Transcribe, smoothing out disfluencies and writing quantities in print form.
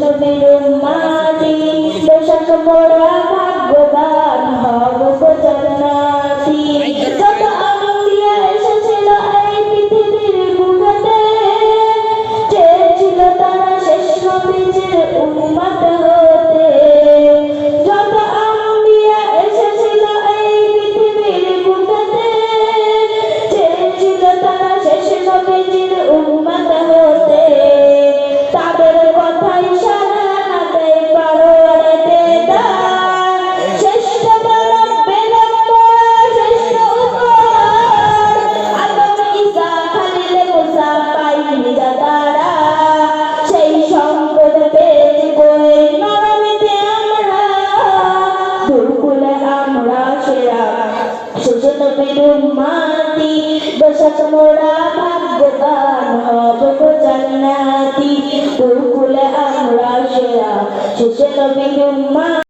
নবীর উম্মতি বেশক মোরা ভাগ্যবান হব গো জান্নাতি যত আম্বিয়া এসেছিল এই পৃথিবীর বুকেতে চেয়েছিল তারা শেষ নবীর উম্মত হতে যত আম্বিয়া এসেছিল এই পৃথিবীর বুকেতে চেয়েছিল তারা শেষ নবীর উম্মত হতে তাদের কথাই সারা না দেয় পারোয়ারে দেদার শ্রেষ্ঠ মানব বেগম মোরা শ্রেষ্ঠ উপহার আদম ঈসা খালিল মুসা পাইনি যারা সেই সম্পদ পেয়েছি বই নরমেতে আমরা দুর্কুলে আমরা সেরা শেষ নবীর উম্মতি বেশক মোরা ভাগ্যবান হব গো জান্নাতি দুর্কুলে আমরা সেরা শেষ নবীর উম্মতি।